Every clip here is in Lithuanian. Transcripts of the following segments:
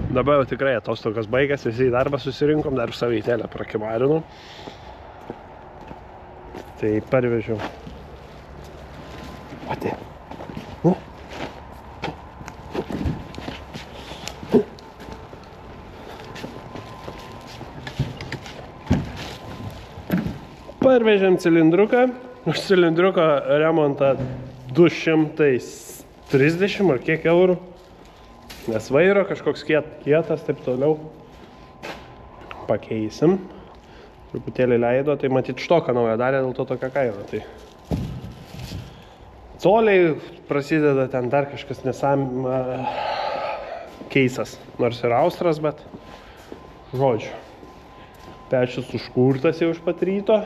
Dabar jau tikrai atostogas baigęs, visi į darbą susirinkom, dar savaitėlę prakimarinau. Tai parvežiau. Pati. Parvežėm cilindruką. Už cilindruko remontą 230 ar kiek eurų. Nes vairo kažkoks kietas, taip toliau. Pakeisim. Truputėlį leido, tai matyt štoką naują darė, dėl to tokia kaina. Tai coliai prasideda ten dar kažkas keisas. Nors ir austras, bet žodžiu. Pečius užkurtas jau iš pat ryto.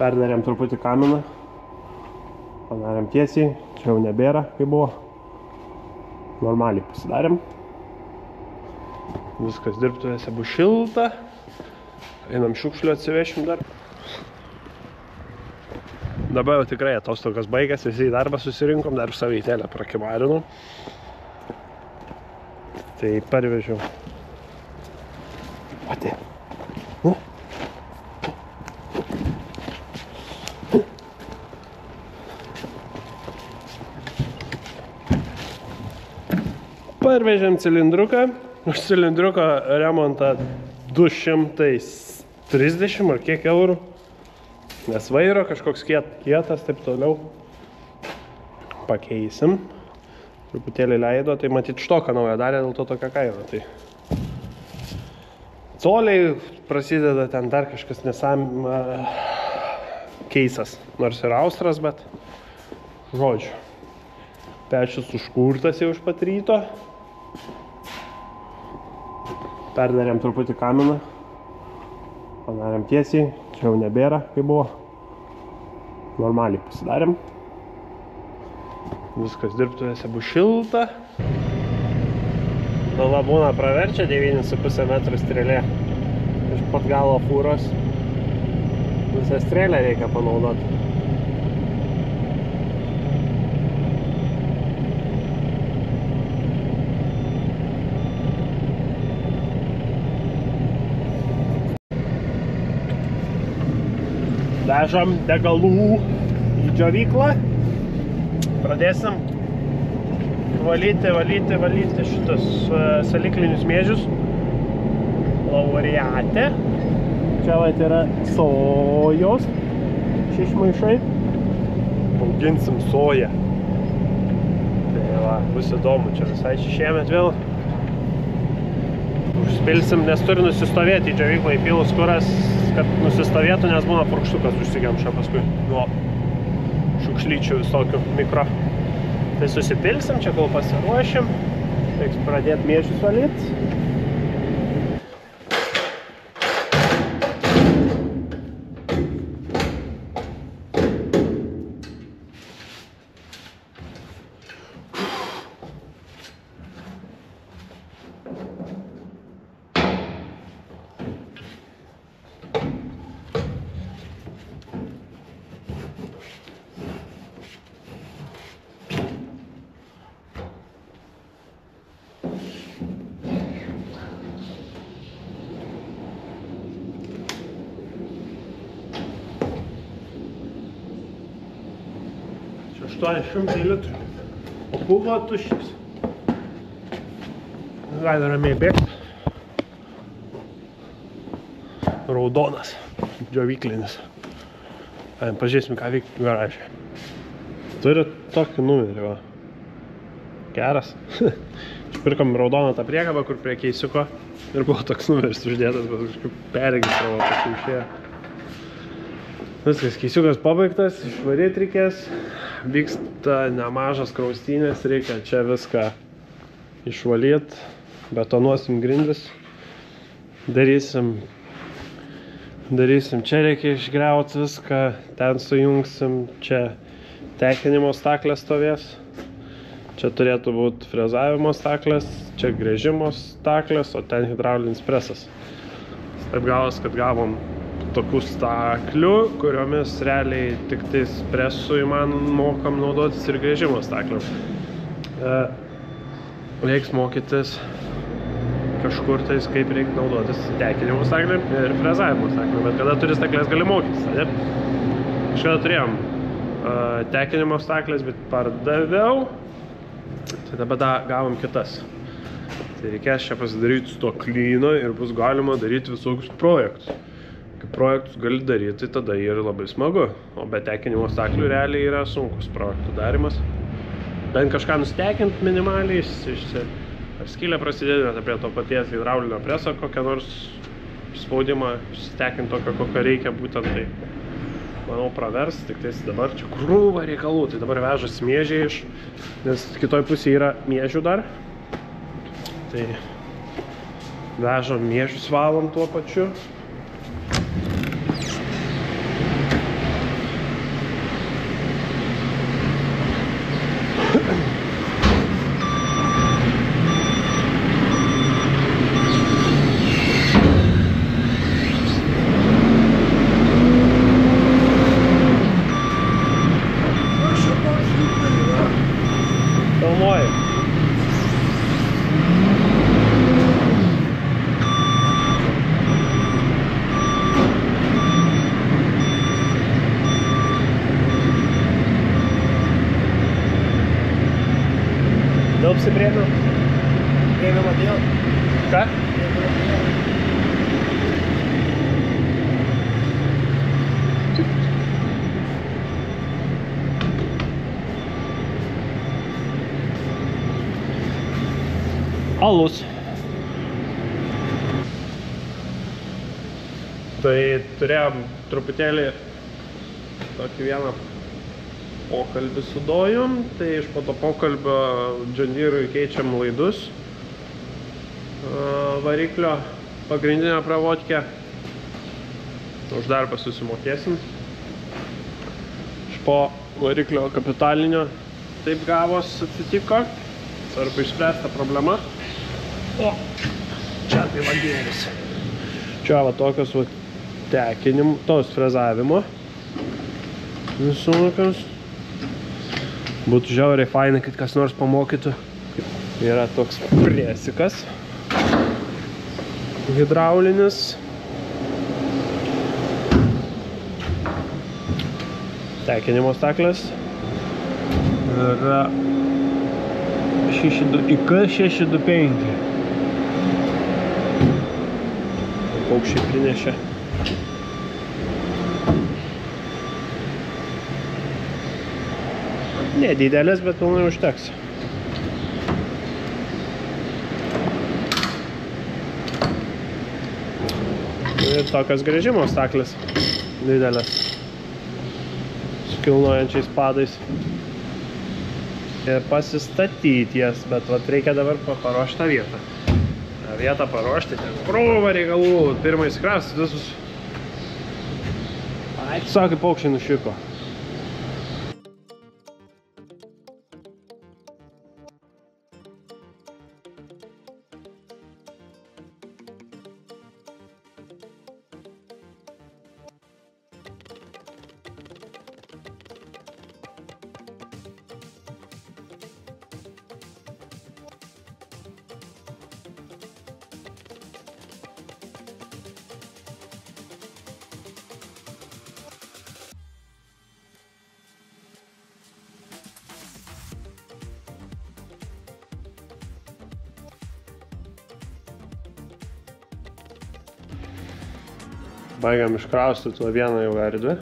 Perdarėm truputį kaminą. Padarėm tiesiai. Čia jau nebėra, kaip buvo. Normaliai pasidarėm. Viskas dirbtuvėse bus šilta. Einam šiukšlių atsivešim dar. Dabar jau tikrai atostogas baigęs, visi į darbą susirinkom, dar savaitėlę prakimarinau. Tai parvežiau. Pati. Parvežėm cilindruką. Už cilindruko remontą 230 ar kiek eurų. Nes vairo kažkoks kietas, taip toliau. Pakeisim. Truputėlį leido, tai matyt štoką naują darė, dėl to tokia kaina. Tai coliai prasideda ten dar kažkas keisas. Nors ir austras, bet žodžiu. Pečius užkurtas jau iš pat ryto. Perdarėm truputį kaminą. Padarėm tiesiai. Čia jau nebėra, kaip buvo. Normaliai pasidarėm. Viskas dirbtuvėse bus šilta. Nova būna praverčia 9,5 metrų strėlė. Iš pat galo fūros. Visą strėlę reikia panaudoti. Vežam degalų į džiovyklą. Pradėsim valyti šitus saliklinius mėžius. Laureate. Čia vat yra sojos. Šišmaišai. Auginsim soją. Tai va, bus įdomu. Čia visai šiemet vėl. Užspilsim, nes turi nusistovėti į džiovyklą įpilus kuras, kad nusistovėtų, nes būna purkštukas užsikemša paskui nuo šiukšlyčių visokių mikro. Tai susipilsim, čia kol pasiruošim. Reiks pradėti mėžius valyti. Čia 800 litrų. O buvo tuščias. Gali ramiai bėgti. Raudonas. Džiovyklinis. Pažiūrėsim, ką veikti garaže. Turi tokį numerį, va. Geras. Pirkom raudoną tą priekabą, kur prie keisiuko. Ir buvo toks numeris uždėtas, bet kažkaip perregistravo, paskui išėjo. Viskas, keisiukas pabaigtas, išvaryti reikės. Vyksta nemažas kraustynės, reikia čia viską išvalyti. Betonuosim grindis. Darysim, čia reikia išgriauti viską. Ten sujungsim, čia tekinimo staklės stovės. Čia turėtų būti frezavimo staklės, čia gręžimo staklės, o ten hidraulinis presas. Taip gavos, kad gavom tokių staklių, kuriomis realiai tik tais presui man mokam naudotis ir gręžimo stakliam. reiks mokytis kažkur tais, kaip reikia naudotis tekinimo staklėm ir frezavimo staklėm. Bet kada turi staklės, gali mokytis, ne? Kažkada turėjom tekinimo staklės, bet pardaviau, tai dabar gavom kitas. Tai reikės čia pasidaryti staklyną ir bus galima daryti visokius projektus. Kai projektus gali daryti, tai tada yra labai smagu, o be tekinimo staklių realiai yra sunkus projektų darimas. Bent kažką nustekint minimaliai, ar skylę prasidėti, prie to paties hidraulinio preso kokią nors spaudimą išstekint tokio, kokio reikia būtent, tai manau pravers, tik tais dabar čia krūva reikalų, tai dabar vežas miežiai nes kitoj pusėje yra miežių dar, tai vežam miežius valom tuo pačiu. Daug apsibrėmiau? Brėmiau atėjau. Ką? Alus. Tai turėjom truputėlį tokį vieną pokalbį su dojum, tai iš po to pokalbio John Deere'ui keičiam laidus variklio pagrindinę pravodkę. Už darbą susimokėsim. Iš po variklio kapitalinio taip gavos atsitiko. Svarbu išspręsta problema. O, čia tai vadėlis. Čia va tokios va tekinim, tos frezavimo visokios. Būtų žiauriai fainai, kad kas nors pamokytų. Yra toks presikas hidraulinis. Tekinimo staklės. Yra IK625. Paukščiai prinešė. Nedidelės, bet pilnai užteks. Ir tokios gręžimo staklės didelės su kilnojančiais padais. Ir pasistatyti jas, bet vat reikia dabar paruošti tą vietą. tą vietą paruošti, ten krūva reikalų, pirmai skrast visus. Sakai, paukščiai nušiko. Baigiam iškraustyti tuo vieną jau erdvę.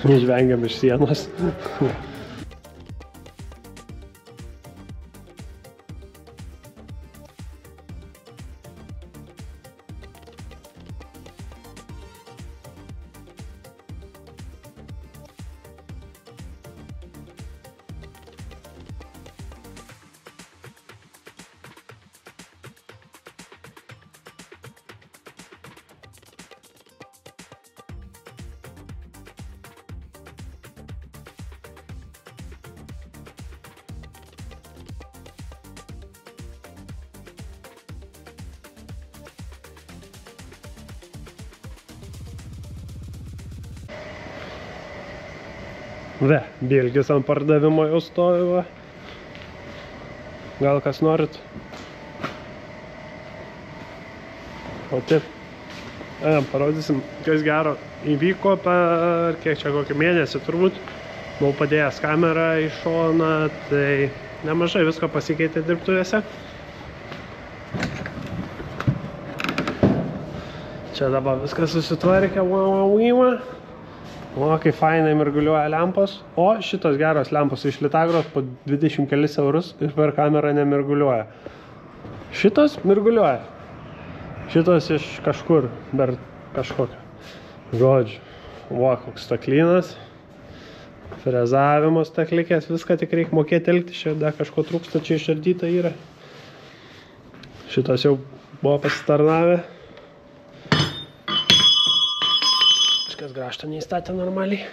Išvengiam iš sienos. Ve, Bilgis ant pardavimo jau stovi, va. Gal kas norit? O taip. Parodysim, kas gero įvyko per kiek čia kokį mėnesį turbūt. Buvau padėjęs kamerą į šoną, tai nemažai visko pasikeitė dirbtuvėse. Čia dabar viskas susitvarkė, o kaip fainai mirguliuoja lempos. O šitos geros lempos iš Litagros po 20 kelis eurus ir per kamerą nemirguliuoja. Šitos mirguliuoja. Šitos iš kažkur, dar kažkokio. Žodžiu, koks staklynas. Frezavimo staklikės, viską tik reikia mokėti elgti, čia dar kažko trūksta, čia išardyta yra. Šitas jau buvo pasitarnavę. Kažkas grąžto neįstatė normaliai.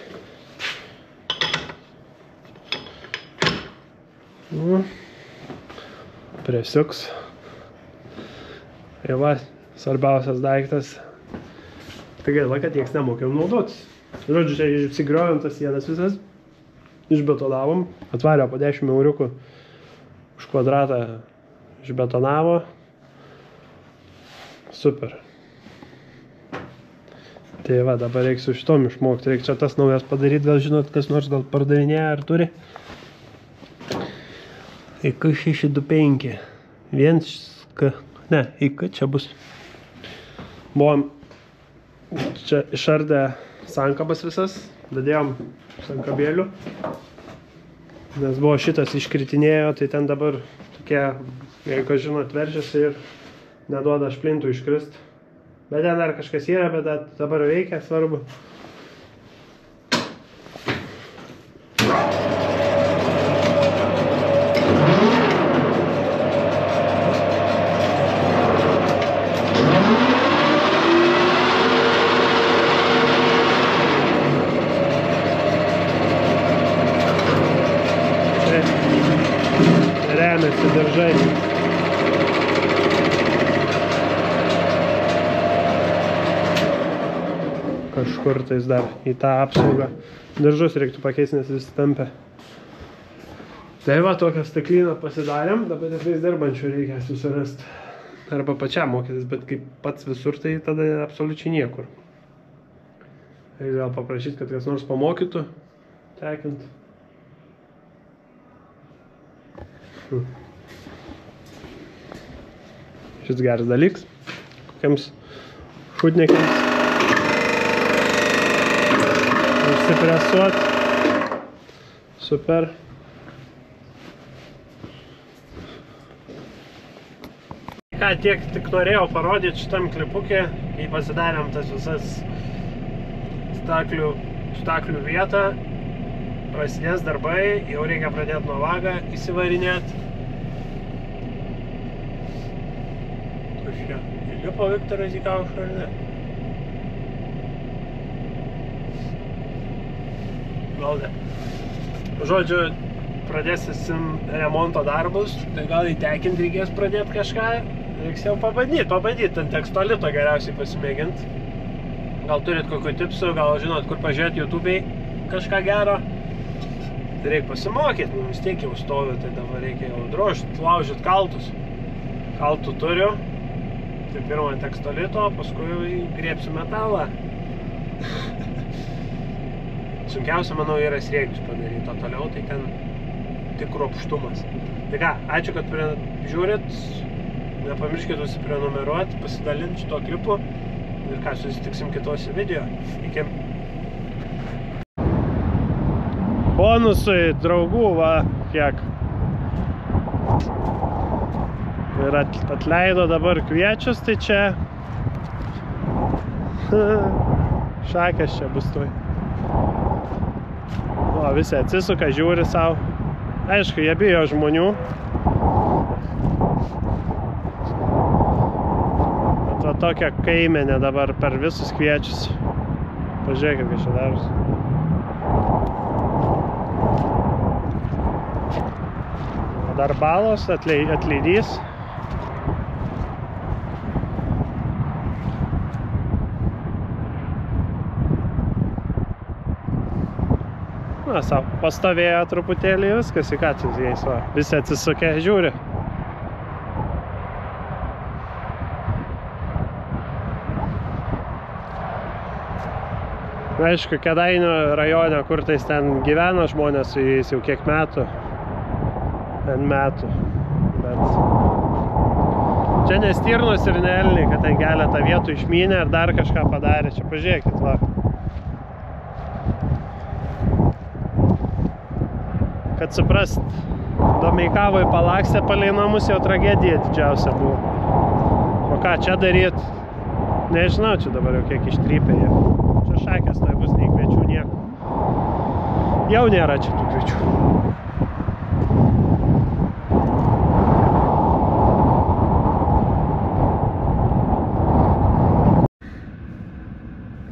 Prisiuks. Ir va, svarbiausias daiktas. Tai gaila, kad nieks nemokėjom naudotis. Žodžiu, čia išsigriovėm tas sienas visas. Išbetonavom. Atvarė po 10 euriukų už kvadratą išbetonavo. Super. Tai va, dabar reikia su šitom išmokti. Reikia čia tas naujas padaryti. Gal žinot, kas nors gal pardavinėja ar turi. IK 625. IK čia bus. Buvom čia išardę sankabas visas. Dadėjom sankabėlių. Nes buvo šitas iškritinėjo, tai ten dabar tokie, jeigu žinot, veržiasi ir neduoda šplintų iškrist. Bet ten dar kažkas yra, bet dabar veikia, svarbu. Remiasi diržai. Kažkur tais dar į tą apsaugą. Diržus reiktų pakeisti, nes visi tampia. Tai va, tokią staklyną pasidarėm, dabar tikrais dirbančių reikia susirasti. Arba pačiam mokytis, bet kaip pats visur, tai tada absoliučiai niekur. Reikia gal paprašyti, kad kas nors pamokytų tekint. Šis geras dalyks. Kokiams šutnekiams. Užsipresuot. Super. Ką tik norėjau parodyti šitam klipukė, kai pasidarėm tas visas staklių vietą. Prasidės darbai, jau reikia pradėti nuo vagą įsivarinėti. Įlipo Viktoras į kaušą, ar ne? Gal ne. Žodžiu, pradėsim remonto darbus, tai gal įtekint reikės pradėti kažką. Reiks jau pabandyti ant tekstolito geriausiai pasimėginti. Gal turit kokių tipsų, gal žinot, kur pažiūrėti YouTube'ai kažką gero. Tai reikia pasimokyti, vis tiek jau stovi, tai dabar reikia jau drožti, laužyti kaltus. Kaltų turiu. Tai pirmą tekstolito, paskui griebsiu metalą. Sunkiausia, manau, yra sriegius padaryti, o toliau tai ten tik kruopštumas. Tai ką, ačiū, kad žiūrit, nepamirškit užsiprenumeruoti, pasidalinti šito klipu ir ką, susitiksim kitose video. Iki. Bonusai draugų, va, kiek. Ir atleido dabar kviečius, tai čia šakės čia bus tuoj. O, visi atsisuka, žiūri savo. Aišku, jie bijo žmonių. Bet va tokia kaimenė dabar per visus kviečius. Pažiūrėkit, kai čia darosi. Dar balos atleidys. Na, savo pastovėjo truputėlį viskas, į ką čia jais va. Visi atsisukę žiūri. Aišku, Kėdainių rajone, kur tais ten gyvena žmonės su jais jau kiek metų. N metų. Bet čia ne stirnos ir ne elniai, kad ten keletą vietų išmynė ir dar kažką padarė. Čia pažiūrėkit, va. Kad suprast, Domeikavoj Palakstė palei namus jau tragedija didžiausia buvo. O ką čia daryt? Nežinau, čia dabar jau kiek ištrypė jie. Čia šakės, tai bus nei kviečių nieko. Jau nėra čia tų kviečių.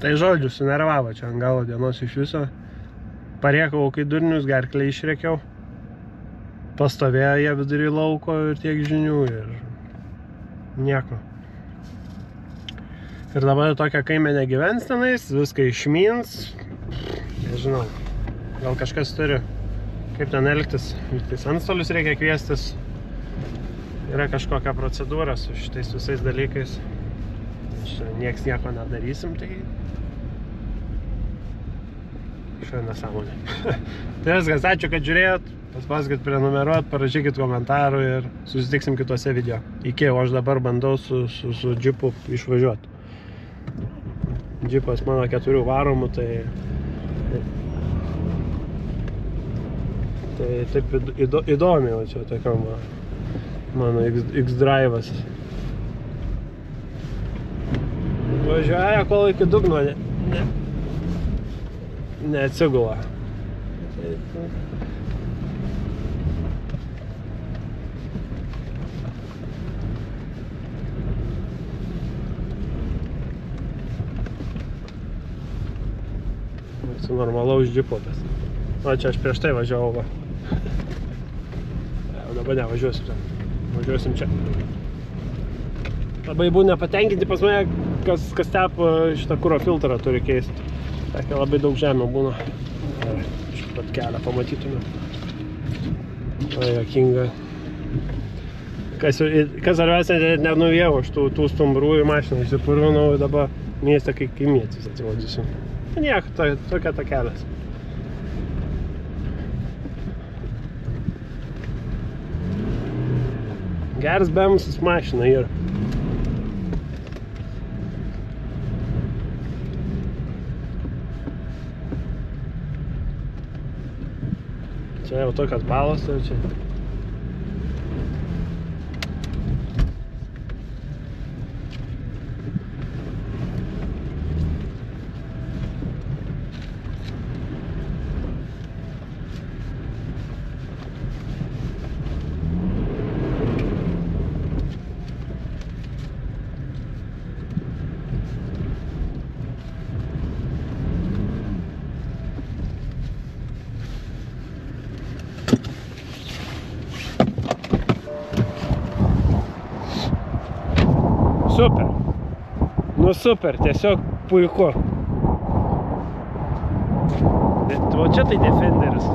Tai žodžiu, sunervavo čia ant galo dienos iš viso. Pariekau, kai durnius gerklę išrėkiau. Pastovėjo jie vidury lauko ir tiek žinių ir nieko. Ir dabar tokia kaimenė gyvens tenais, viską išmins. Nežinau, gal kažkas turi kaip ten elgtis. Tais antstolius reikia kviestis. Yra kažkokia procedūra su šitais visais dalykais. Čia nieks nieko nedarysim, tai šiandien nesąmonė. Tai viskas, ačiū, kad žiūrėjot. Paspaskit prenumeruot, parašykit komentarų ir susitiksim kitose video. Iki, o aš dabar bandau su džipu išvažiuoti. Džipas mano 4 varomų, tai taip įdomi, o čia tokia mano X-Drive'as. Važiuoja, kol iki dugno neatsigula. Su normalaus džipo tas. O čia aš prieš tai važiavau, va. Dabar nevažiuosiu ten. Važiuosim čia. Labai būna nepatenkinti pas mane, kas tepa šitą kuro filtrą turi keisti. Sakė, labai daug žemė būna. Iš pat kelią pamatytume. O, jokinga. Kas svarbiausia, nenuvėjau aš tų stumbrų į mašiną. Išsipurvinau ir dabar mieste kai kaimietis atsivadysiu. Nieko, tokia ta kelias. Geras bemsas mašina yra. Čia jau tokios balos, tai čia. Super. Nu super, tiesiog puiku. Bet va čia tai Defenderis.